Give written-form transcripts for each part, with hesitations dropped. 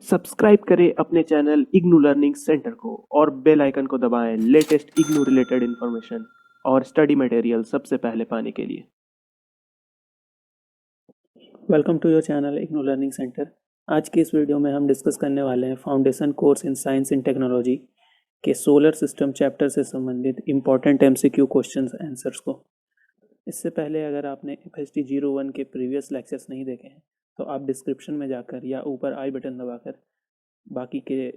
Subscribe करें अपने channel IGNOU learning centre को और बेल आइकन को दबाएं लेटेस्ट इग्नू रिलेटेड इन्फॉर्मेशन और स्टडी मटेरियल सबसे पहले पाने के लिए। Welcome to your channel IGNOU learning centre. आज की इस वीडियो में हम डिस्कस करने वाले हैं foundation course in science and technology के सोलर सिस्टम चैप्टर से संबंधित इंपॉर्टेंट एमसीक्यू क्वेश्चंस आंसर्स को। इससे पहले अगर आपने FST 01 के प्रीवियस लेक्चर्स नहीं देखे हैं तो आप डिस्क्रिप्शन में जाकर या ऊपर आई बटन दबाकर बाकी के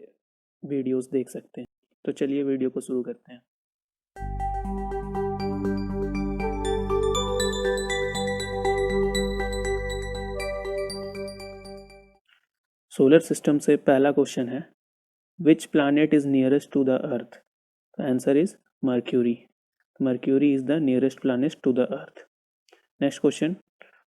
वीडियोस देख सकते हैं। तो चलिए वीडियो को शुरू करते हैं। सोलर सिस्टम से पहला क्वेश्चन है, which planet is nearest to the earth? The answer is Mercury. Mercury is the nearest planet to the Earth. Next question.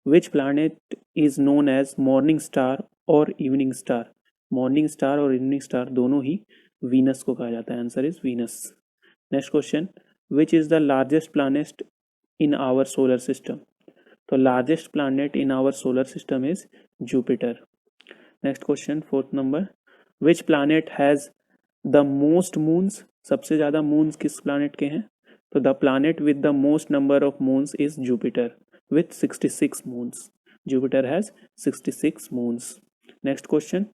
Which planet is known as morning star or evening star? Morning star और evening star दोनों ही Venus को कहा जाता है. Answer is Venus. Next question. Which is the largest planet in our solar system? तो largest planet in our solar system is Jupiter. Next question, fourth number. Which planet has the most moons? सबसे ज़्यादा moons किस planet के हैं? तो the planet with the most number of moons is Jupiter with 66 moons. Jupiter has 66 moons. Next question,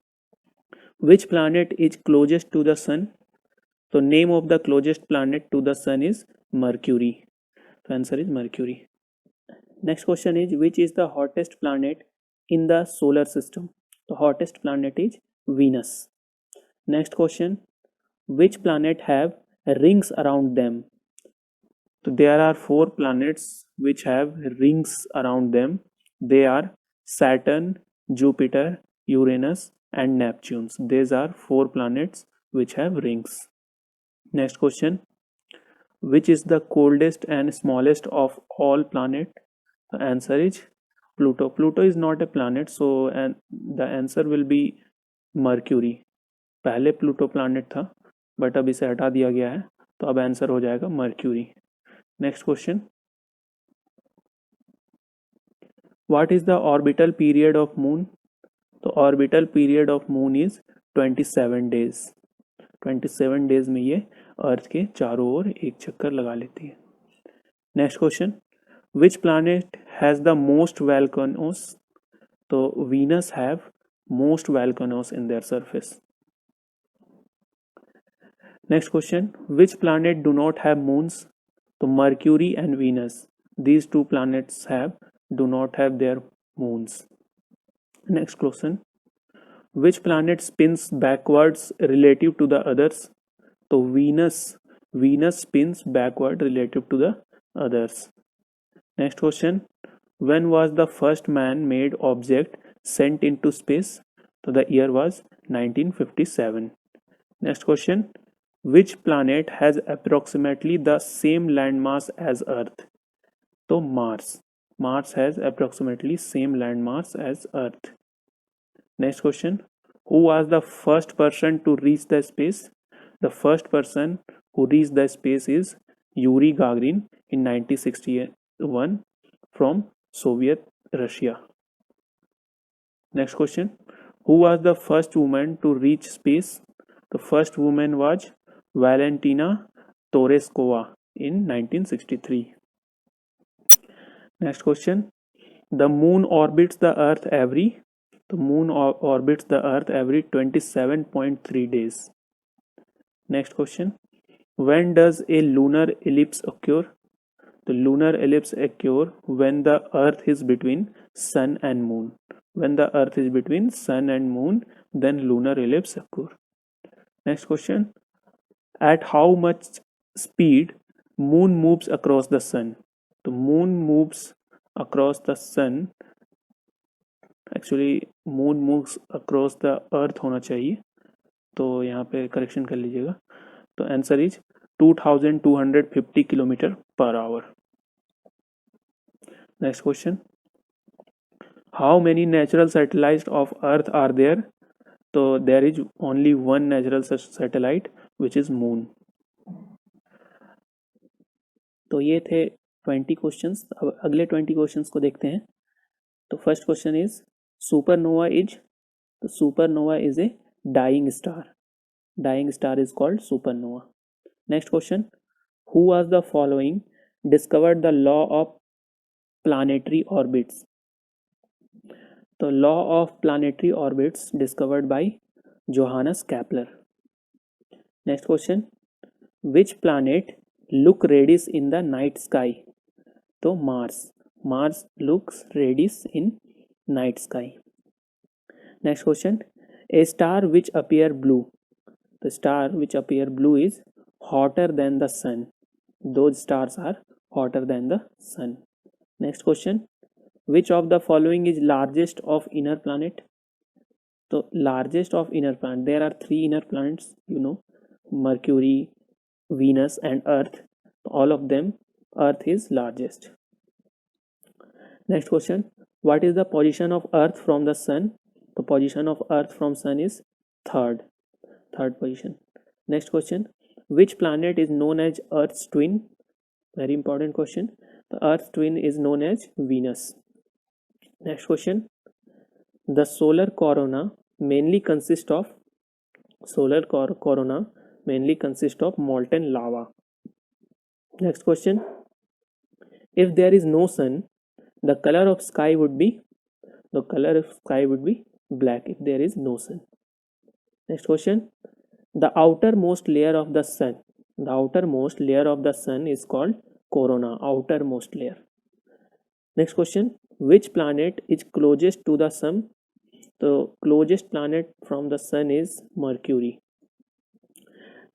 which planet is closest to the sun? तो name of the closest planet to the sun is Mercury. तो answer is Mercury. Next question is, which is the hottest planet in the solar system? तो hottest planet is Venus. Next question, which planet have rings around them? So there are 4 planets which have rings around them. They are Saturn, Jupiter, Uranus and Neptune. These are 4 planets which have rings. Next question, which is the coldest and smallest of all planets? The answer is Pluto. Pluto is not a planet, so the answer will be Mercury. पहले Pluto planet था but अब इसे हटा दिया गया है, तो अब आंसर हो जाएगा Mercury. Next question, what is the orbital period of moon? तो orbital period of moon is 27 days. 27 days में ये अर्थ के चारों ओर एक चक्कर लगा लेती है. Next question, which planet has the most volcanoes? तो Venus have most volcanoes in their surface. Next question, which planet do not have moons? तो Mercury and Venus, these 2 planets do not have their moons. Next question, which planet spins backwards relative to the others? तो Venus spins backward relative to the others. Next question, when was the first man-made object sent into space? तो the year was 1957. Next question, which planet has approximately the same landmass as Earth? तो Mars has approximately same landmass as Earth. Next question, who was the first person to reach the space? The first person who reached the space is Yuri Gagarin in 1961 from Soviet Russia. Next question, who was the first woman to reach space? The first woman was Valentina Tereshkova in 1963. Next question, the moon orbits the earth every? The moon orbits the earth every 27.3 days. Next question, when does a lunar eclipse occur? The lunar eclipse occur when the earth is between sun and moon. When the earth is between sun and moon, then lunar eclipse occur. Next question, at how much speed moon moves across the sun? तो moon moves across the sun, actually moon moves across the earth होना चाहिए, तो यहाँ पे correction कर लीजिएगा. तो answer is 2250 kilometre per hour. Next question, how many natural satellites of earth are there? तो there is only 1 natural satellite which is moon. तो ये थे 20 क्वेश्चंस. अब अगले 20 क्वेश्चंस को देखते हैं. तो first question is, supernova is? तो supernova is a dying star. Dying star is called supernova. Next question. Who was the following discovered the law of planetary orbits? The law of planetary orbits discovered by Johannes Kepler. Next question. Which planet look reddish in the night sky? So Mars. Mars looks reddish in night sky. Next question. A star which appear blue. The star which appear blue is hotter than the sun. Those stars are hotter than the sun. Next question. Which of the following is largest of inner planet? So largest of inner planet. There are 3 inner planets, Mercury, Venus and Earth. All of them, Earth is largest. Next question. What is the position of Earth from the sun? The position of Earth from sun is third position. Next question. Which planet is known as Earth's twin? Very important question. The Earth's twin is known as Venus. Next question. The solar corona mainly consists of molten lava. Next question. If there is no sun, the color of sky would be black if there is no sun. Next question. The outermost layer of the sun. The outermost layer of the sun is called corona, outermost layer. Next question. Which planet is closest to the sun? The closest planet from the sun is Mercury.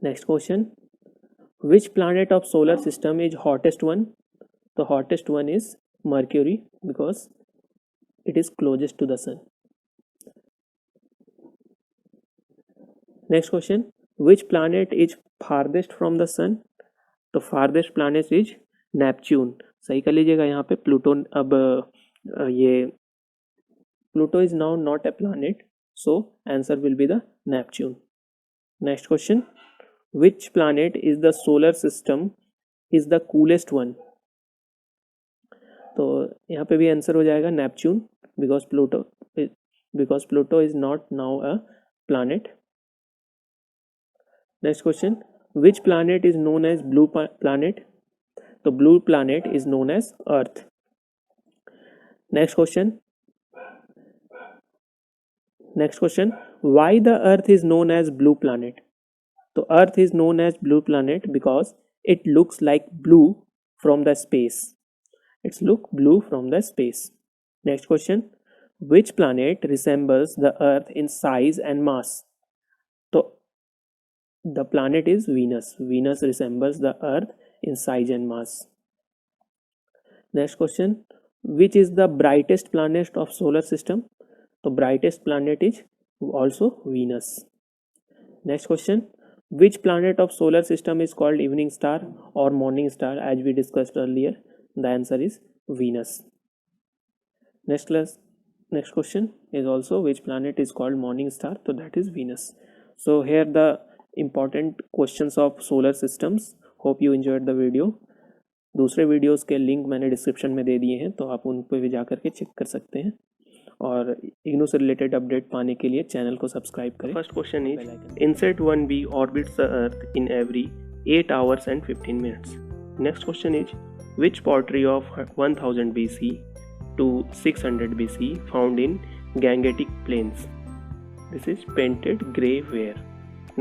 Next question. Which planet of solar system is hottest one? The hottest one is Mercury because it is closest to the sun. Next question. Which planet is farthest from the sun? The farthest planet is Neptune. सही कर लीजिएगा यहाँ पे Pluto. अब ये Pluto is now not a planet, so answer will be the Neptune. Next question. Which planet is the solar system is the coolest one? तो यहाँ पे भी आंसर हो जाएगा Neptune because Pluto is not now a planet. Next question. Which planet is known as blue planet? The blue planet is known as Earth. Next question. Why the Earth is known as blue planet? The Earth is known as blue planet because it looks like blue from the space. It's look blue from the space. Next question. Which planet resembles the Earth in size and mass? So the planet is Venus. Venus resembles the Earth in size and mass. Next question. Which is the brightest planet of solar system? The brightest planet is also Venus. Next question. Which planet of solar system is called evening star or morning star as we discussed earlier? The answer is Venus. Next question is also which planet is called morning star? So that is Venus. So here the important questions of solar systems. Hope you enjoyed the video. दूसरे videos के link मैंने description में दे दिए हैं, तो आप उन पर भी जा करके चेक कर सकते हैं और इग्नू से रिलेटेड अपडेट पाने के लिए चैनल को सब्सक्राइब करें. First question is INSAT 1B orbits the earth in every 8 hours and 15 minutes. Next question is which pottery of 1000 BC to 600 BC found in Gangetic Plains? This is painted grey ware.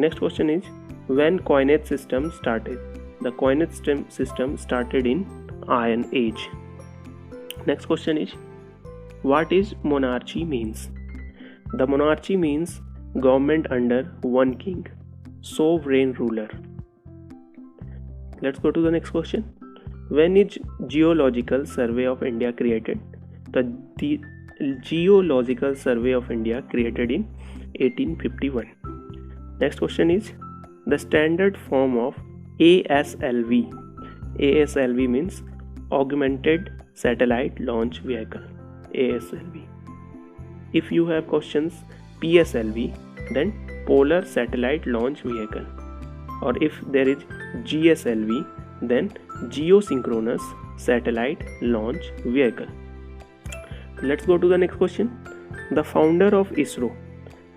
Next question is when coinage system started? The coinage system started in Iron Age. Next question is what is monarchy means? The monarchy means government under one king, sovereign ruler. Let's go to the next question. When is Geological Survey of India created? The Geological Survey of India created in 1851. Next question is the standard form of ASLV. ASLV means Augmented Satellite Launch Vehicle. ASLV. If you have questions PSLV, then Polar Satellite Launch Vehicle. Or if there is GSLV, then Geosynchronous Satellite Launch Vehicle. Let's go to the next question. The founder of ISRO.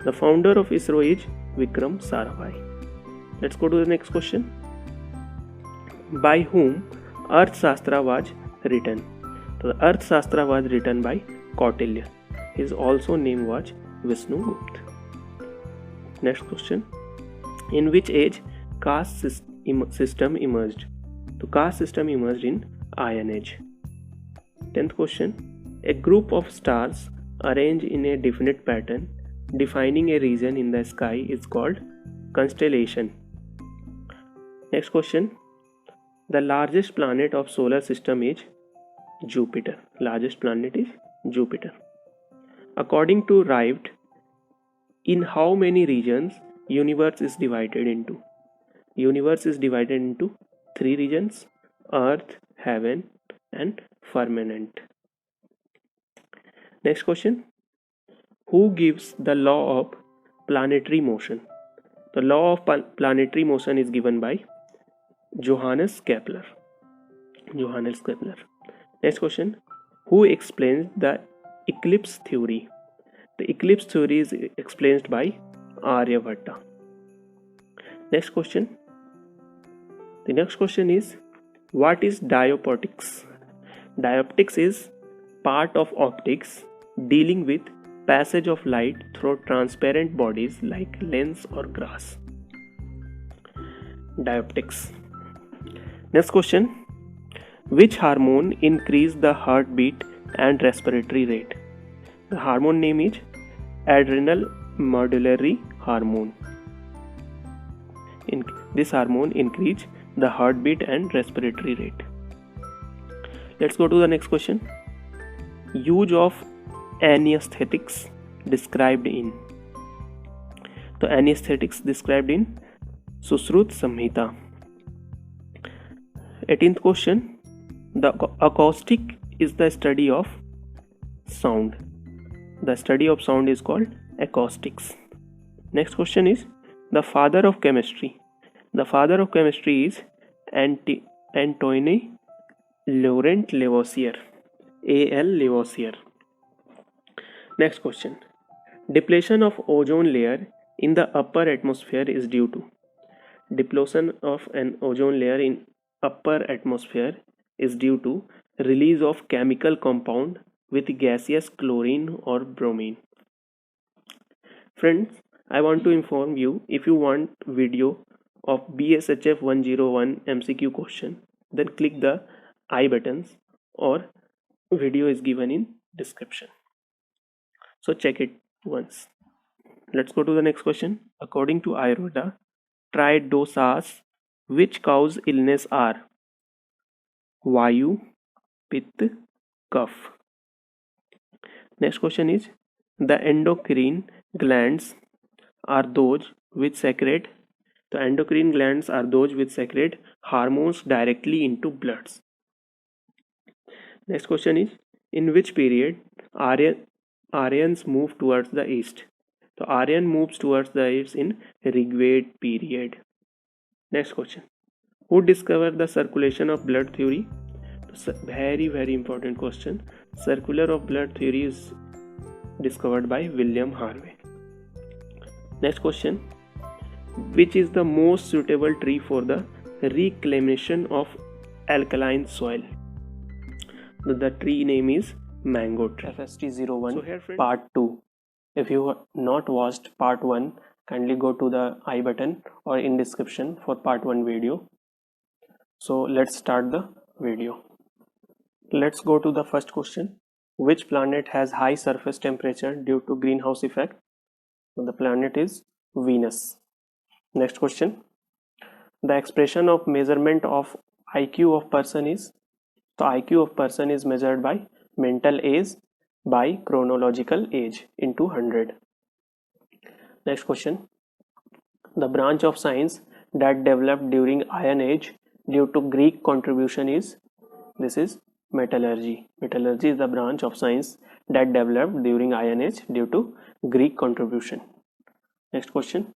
The founder of ISRO is Vikram Sarabhai. Let's go to the next question. By whom Arthashastra was written? So the Arthashastra was written by Kautilya. His also name was Vishnugupta. Next question. In which age caste system emerged? The caste system emerged in Iron Age. 10th question. A group of stars arranged in a definite pattern defining a region in the sky is called constellation. Next question. The largest planet of solar system is Jupiter. Largest planet is Jupiter. According to Rivet, in how many regions universe is divided into? Universe is divided into 3 regions: Earth, Heaven, and Firmament. Next question. Who gives the law of planetary motion? The law of planetary motion is given by Johannes Kepler. Johannes Kepler. Next question. Who explains the eclipse theory? The eclipse theory is explained by Aryabhatta. Next question. The next question is, what is dioptics? Dioptics is part of optics dealing with passage of light through transparent bodies like lens or glass. Dioptics. Next question. Which hormone increase the heartbeat and respiratory rate? The hormone name is adrenal medullary hormone. This hormone increase the heartbeat and respiratory rate. Let's go to the next question. Use of anesthetics described in. The anesthetics described in Sushrut Samhita. 18th question. The acoustic is the study of sound. The study of sound is called acoustics. Next question is, the father of chemistry. The father of chemistry is Antoine Laurent Lavoisier. A.L. Lavoisier. Next question. Depletion of ozone layer in the upper atmosphere is due to. Depletion of an ozone layer in upper atmosphere is due to release of chemical compound with gaseous chlorine or bromine. Friends, I want to inform you, if you want video of BSHF 101 MCQ question, then click the I buttons or video is given in description. So check it once. Let's go to the next question. According to Ayurveda, tridosas which cause illness are Vayu, Pitta, Kapha. Next question is, the endocrine glands are those which secrete. The endocrine glands are those which secrete hormones directly into blood. Next question is, in which period Aryans move towards the east? So Aryan moves towards the east in Rigved period. Next question. Who discovered the circulation of blood theory? Very important question. Circular of blood theory is discovered by William Harvey. Next question. Which is the most suitable tree for the reclamation of alkaline soil? The tree name is mango tree. FST01 so here, part 2. If you have not watched part 1, kindly go to the I button or in description for part 1 video. So let's start the video. Let's go to the first question. Which planet has high surface temperature due to greenhouse effect? So the planet is Venus. Next question. The expression of measurement of IQ of person is? The IQ of person is measured by mental age by chronological age into 100. Next question. The branch of science that developed during Iron Age due to Greek contribution is? This is metallurgy. Metallurgy is the branch of science that developed during Iron Age due to Greek contribution. Next question.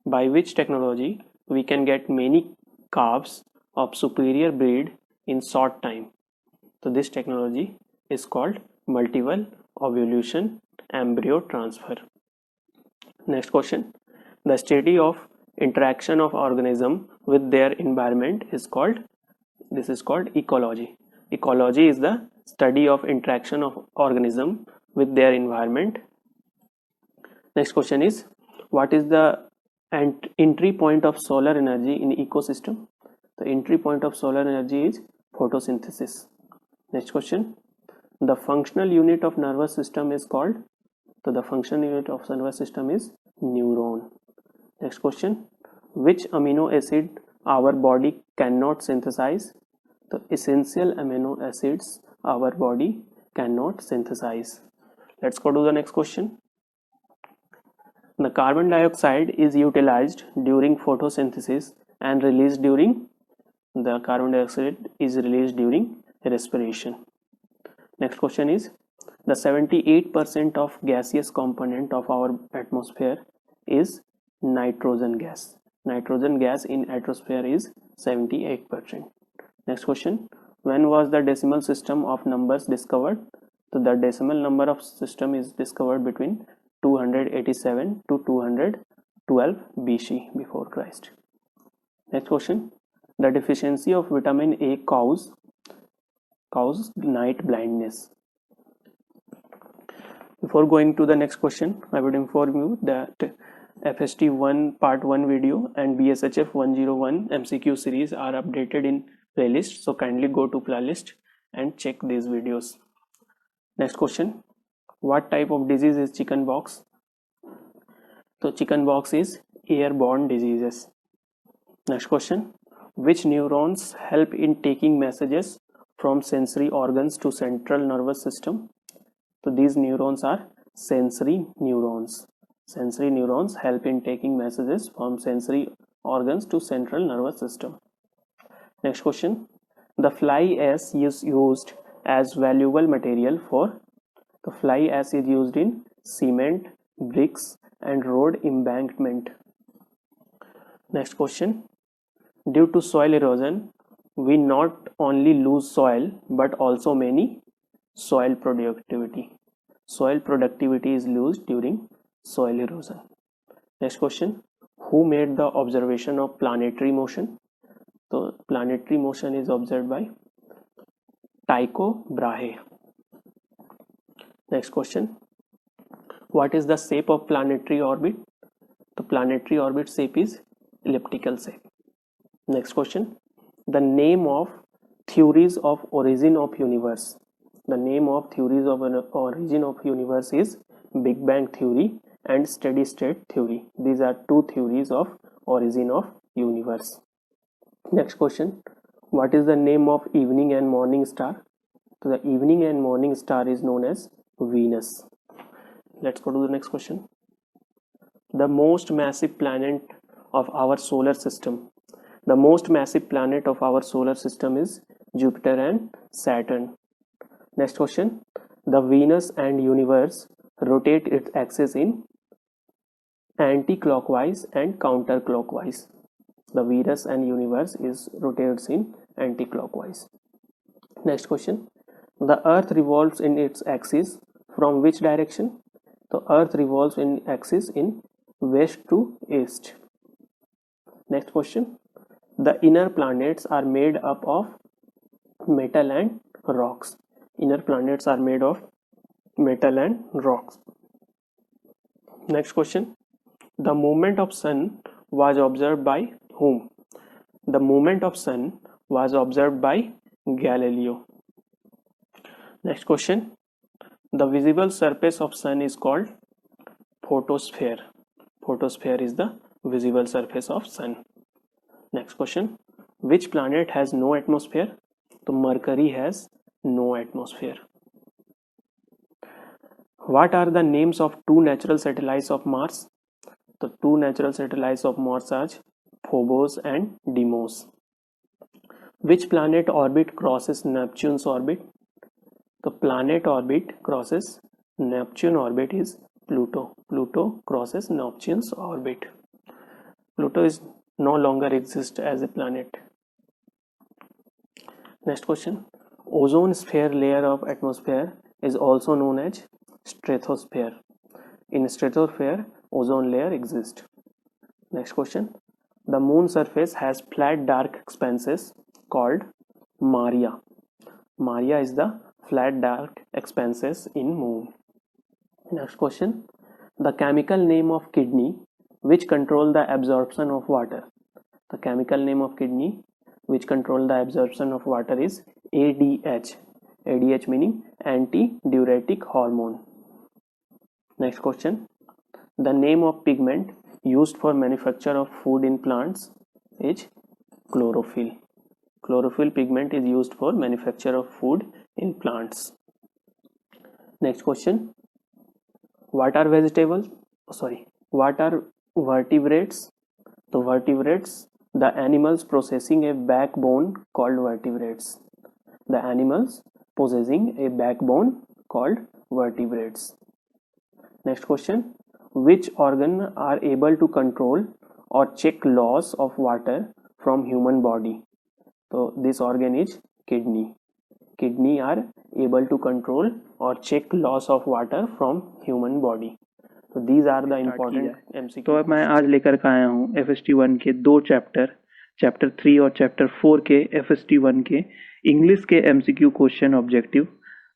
By which technology we can get many calves of superior breed in short time? So this technology is called multiple ovulation embryo transfer. Next question. The study of interaction of organism with their environment is called, this is called ecology. Ecology is the study of interaction of organism with their environment. Next question is, what is the entry point of solar energy in ecosystem? The entry point of solar energy is photosynthesis. Next question. The functional unit of nervous system is called, so the functional unit of nervous system is neuron. Next question. Which amino acid our body cannot synthesize? The essential amino acids our body cannot synthesize. Let's go to the next question. The carbon dioxide is utilized during photosynthesis and released during, the carbon dioxide is released during respiration. Next question is, the 78% of gaseous component of our atmosphere is nitrogen gas. Nitrogen gas in atmosphere is 78%. Next question. When was the decimal system of numbers discovered? So the decimal number of system is discovered between 287 to 212 BC before Christ. Next question. The deficiency of vitamin A causes night blindness. Before going to the next question, I would inform you that FST 1 part 1 video and BSHF 101 MCQ series are updated in playlist, so kindly go to playlist and check these videos. Next question. What type of disease is chickenpox? So chickenpox is airborne diseases. Next question. Which neurons help in taking messages from sensory organs to central nervous system? So these neurons are sensory neurons. Sensory neurons help in taking messages from sensory organs to central nervous system. Next question. The fly ash is used as valuable material for, the fly ash is used in cement, bricks and road embankment. Next question. Due to soil erosion, we not only lose soil but also many soil productivity. Soil productivity is lost during soil erosion. Next question. Who made the observation of planetary motion? So planetary motion is observed by Tycho Brahe. Next question. What is the shape of planetary orbit? The planetary orbit shape is elliptical shape. Next question. The name of theories of origin of universe. The name of theories of origin of universe is Big Bang theory and steady state theory. These are two theories of origin of universe. Next question. What is the name of evening and morning star? So the evening and morning star is known as Venus. Let's go to the next question. The most massive planet of our solar system. The most massive planet of our solar system is Jupiter and Saturn. Next question. The Venus and universe rotate its axis in anti-clockwise and counterclockwise. The Venus and universe is rotates in anti-clockwise. Next question. The earth revolves in its axis from which direction? The earth revolves in axis in west to east. Next question. The inner planets are made up of metal and rocks. Inner planets are made of metal and rocks. Next question. The movement of sun was observed by whom? The movement of sun was observed by Galileo. Next question. The visible surface of sun is called photosphere. Photosphere is the visible surface of sun. Next question. Which planet has no atmosphere? So Mercury has no atmosphere. What are the names of two natural satellites of Mars? The two natural satellites of Mars are Phobos and Deimos. Which planet orbit crosses Neptune's orbit? The planet orbit crosses Neptune orbit is Pluto. Pluto crosses Neptune's orbit. Pluto is no longer exist as a planet. Next question. Ozone sphere layer of atmosphere is also known as stratosphere. In stratosphere, ozone layer exists. Next question. The moon surface has flat dark expanses called maria. Maria is the flat dark expanses in moon. Next question. The chemical name of kidney which control the absorption of water. The chemical name of kidney which control the absorption of water is ADH. ADH meaning antidiuretic hormone. Next question. The name of pigment used for manufacture of food in plants is chlorophyll. Chlorophyll pigment is used for manufacture of food in plants. Next question. What are vertebrates? So vertebrates, the animals possessing a backbone called vertebrates. The animals possessing a backbone called vertebrates. Next question. Which organ are able to control or check loss of water from human body? So this organ is kidney. Kidney are able to control or check loss of water from human body. So these are the important MCQ. तो अब मैं आज लेकर के आया हूँ FST 1 के दो चैप्टर 3 और चैप्टर 4 के FST 1 के इंग्लिश के MCQ क्वेश्चन ऑब्जेक्टिव,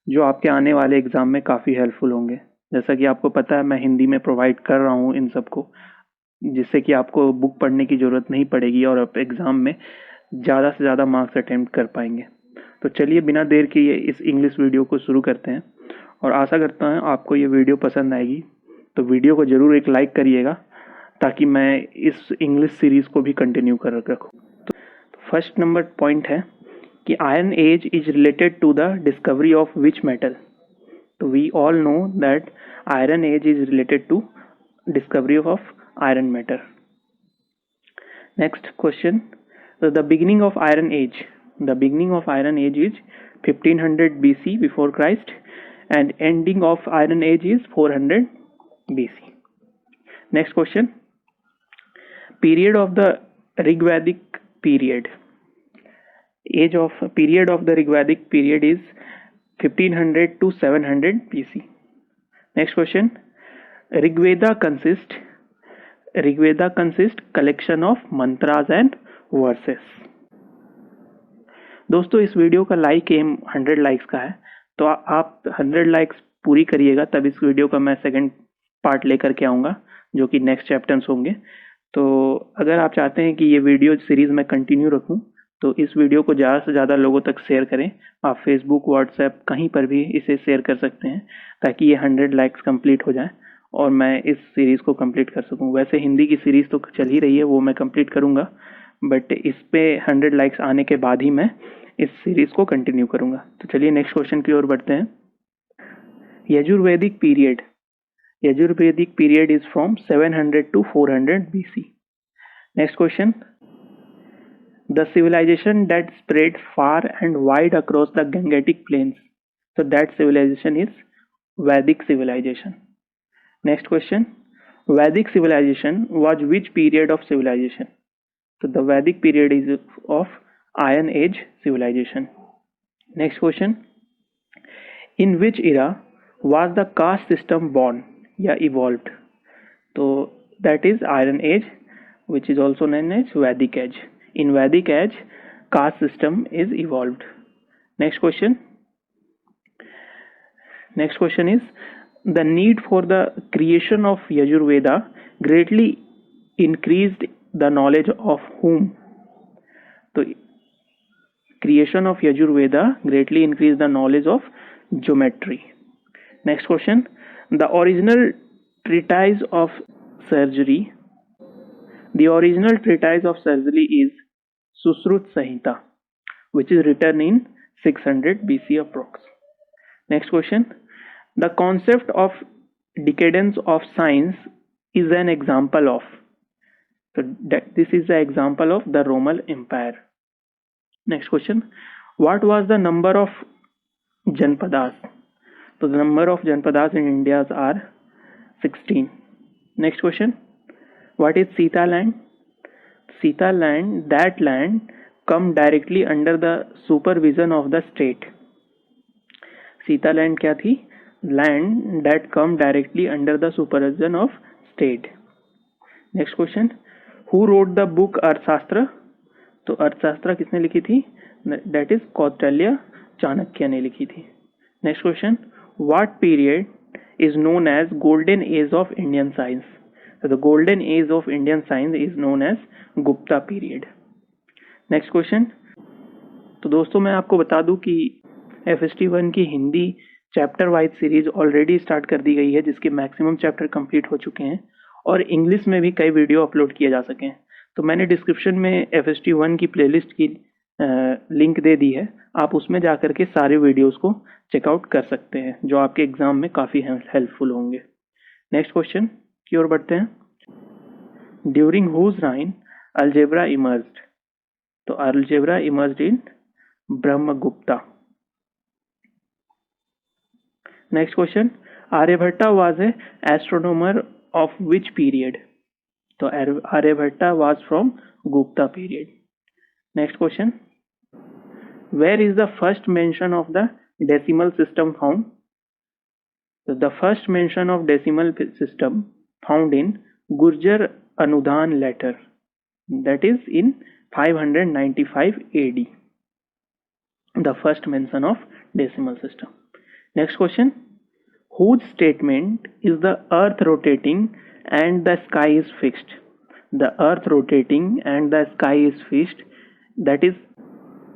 जो आपके आने वाले एग्जाम में काफ़ी हेल्पफुल होंगे। जैसा कि आपको पता है, मैं हिंदी में प्रोवाइड कर रहा हूँ इन सबको, जिससे कि आपको बुक पढ़ने की ज़रूरत नहीं पड़ेगी और आप एग्ज़ाम में ज़्यादा से ज़्यादा मार्क्स अटेम्प्ट कर पाएंगे। तो चलिए बिना देर किए इस इंग्लिश वीडियो को शुरू करते हैं, और आशा करता हूँ आपको ये वीडियो पसंद आएगी। तो वीडियो को ज़रूर एक लाइक करिएगा ताकि मैं इस इंग्लिश सीरीज़ को भी कंटिन्यू कर रखूँ। तो फर्स्ट नंबर पॉइंट है कि iron age is related to the discovery of which metal. तो we all know that iron age is related to discovery of iron metal. Next question. The beginning of Iron Age. The beginning of Iron Age is 1500 BC before Christ, and ending of Iron Age is 400 BC. Next question. Period of the Rigvedic period. Period of the Rigvedic period is 1500 to 700 BC. Next question. Rigveda consists collection of mantras and versus. दोस्तों, इस video का like M 100 likes का है, तो आप 100 likes पूरी करिएगा, तब इस वीडियो का मैं सेकंड पार्ट लेकर के आऊँगा, जो कि नेक्स्ट चैप्टर्स होंगे। तो अगर आप चाहते हैं कि ये वीडियो सीरीज़ में कंटिन्यू रखूँ, तो इस वीडियो को ज़्यादा से ज़्यादा लोगों तक शेयर करें। आप फेसबुक, व्हाट्सएप कहीं पर भी इसे शेयर कर सकते हैं, ताकि ये 100 लाइक्स कंप्लीट हो जाए और मैं इस सीरीज़ को कंप्लीट कर सकूँ। वैसे हिंदी की सीरीज़ तो चल ही रही है, वो मैं कंप्लीट करूँगा, बट इस पे 100 लाइक्स आने के बाद ही मैं इस सीरीज को कंटिन्यू करूंगा। तो चलिए नेक्स्ट क्वेश्चन की ओर बढ़ते हैं। Yajurvedic period is from 700 to 400 BC। Next question. The civilisation that spread far and wide across the Gangetic plains, so that civilization is Vedic civilization. Next question. Vedic civilization was which period of civilization? So the Vedic period is of Iron Age civilization. Next question. In which era was the caste system born या evolved? So that is Iron Age, which is also known as Vedic Age. In Vedic Age, caste system is evolved. Next question. Next question is, the need for the creation of Yajurveda greatly increased the knowledge of whom? So creation of Yajurveda greatly increased the knowledge of geometry. Next question. The original treatise of surgery is Susrut Samhita, which is written in 600 BC approx. Next question. The concept of decadence of science is an example of. So this is the example of the Roman Empire. Next question. What was the number of Janpadas? So the number of Janpadas in India are 16. Next question. What is Sita land? Sita land, that land come directly under the supervision of the state. Sita land क्या थी? Land that come directly under the supervision of stayed. Next question, who wrote the book अर्थशास्त्र? तो अर्थशास्त्र किसने लिखी थी? That is Kautilya Chanakya ने लिखी थी. Next question, what period is known as golden age of Indian science? The golden age of Indian science is known as Gupta period. Next question, तो दोस्तों मैं आपको बता दूं कि FST 1 की Hindi chapter wise series already start कर दी गई है, जिसके मैक्सिमम चैप्टर कंप्लीट हो चुके हैं और इंग्लिश में भी कई वीडियो अपलोड किए जा सके हैं. तो मैंने डिस्क्रिप्शन में FST 1 की प्लेलिस्ट की लिंक दे दी है, आप उसमें जा करके सारे वीडियोस को चेकआउट कर सकते हैं, जो आपके एग्जाम में काफ़ी हेल्पफुल होंगे. नेक्स्ट क्वेश्चन की ओर बढ़ते हैं. During whose reign algebra emerged? तो algebra emerged in Brahmagupta. Next question, Aryabhatta was a astronomer of which period? तो Aryabhatta was from Gupta period. Next question, where is the first mention of the decimal system found? So the first mention of decimal system found in Gurjar Anudhan letter, that is in 595 AD. The first mention of decimal system. Next question, whose statement is the earth rotating and the sky is fixed? The earth rotating and the sky is fixed, that is,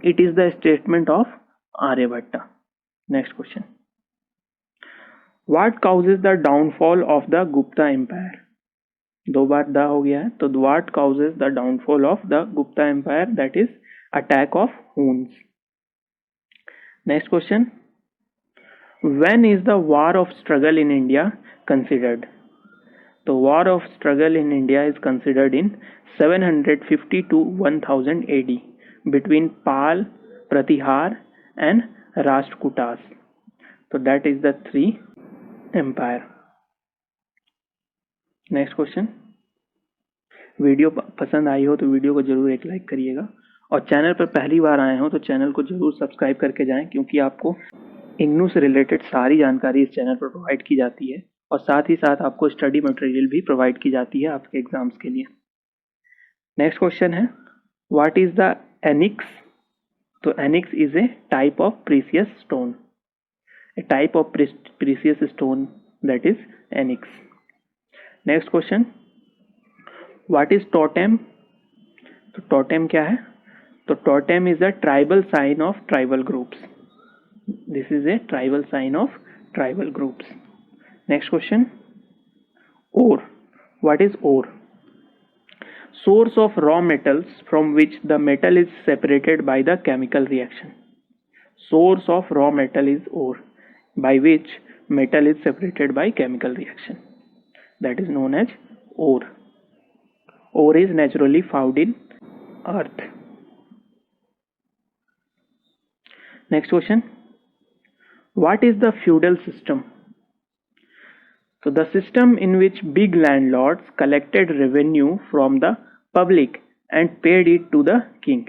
it is the statement of Aryabhatta. Next question, what causes the downfall of the Gupta empire? दो बार the हो गया है, तो what causes the downfall of the Gupta empire? That is attack of Huns. Next question, when is the war of struggle in India considered? The war of struggle in India is considered in 750 to 1000 AD between Pal, Pratihar and Rashtrakutas. So that is the three empire. Next question, video पसंद आई हो तो video को जरूर एक like करिएगा और channel पर पहली बार आए हो तो चैनल को जरूर सब्सक्राइब करके जाएं, क्योंकि आपको इग्नू से रिलेटेड सारी जानकारी इस चैनल पर प्रोवाइड की जाती है और साथ ही साथ आपको स्टडी मटेरियल भी प्रोवाइड की जाती है आपके एग्जाम्स के लिए. नेक्स्ट क्वेश्चन है, व्हाट इज द एनिक्स? तो onyx is a type of precious stone. A type of precious stone, that is onyx. Next question, what is totem? तो टोटेम क्या है? तो totem is the tribal sign of tribal groups. This is a tribal sign of tribal groups. Next question, ore. What is ore? Source of raw metals from which the metal is separated by the chemical reaction. Source of raw metal is ore, by which metal is separated by chemical reaction. That is known as ore. Ore is naturally found in earth. Next question, what is the feudal system? So the system in which big landlords collected revenue from the public and paid it to the king.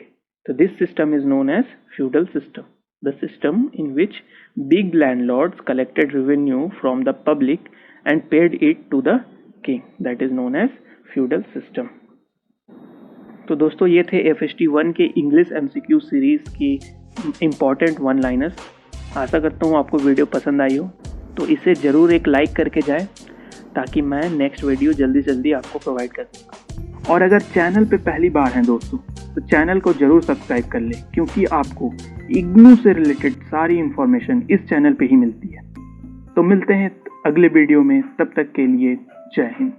So this system is known as feudal system. The system in which big landlords collected revenue from the public and paid it to the king. That is known as feudal system. तो दोस्तों ये थे FST 1 के English MCQ series की important one liners. आशा करता हूँ आपको video पसंद आई हो, तो इसे ज़रूर एक लाइक करके जाएं ताकि मैं नेक्स्ट वीडियो जल्दी से जल्दी आपको प्रोवाइड कर सकूँ. और अगर चैनल पे पहली बार हैं दोस्तों तो चैनल को ज़रूर सब्सक्राइब कर लें, क्योंकि आपको इग्नू से रिलेटेड सारी इन्फॉर्मेशन इस चैनल पे ही मिलती है. तो मिलते हैं अगले वीडियो में, तब तक के लिए जय हिंद.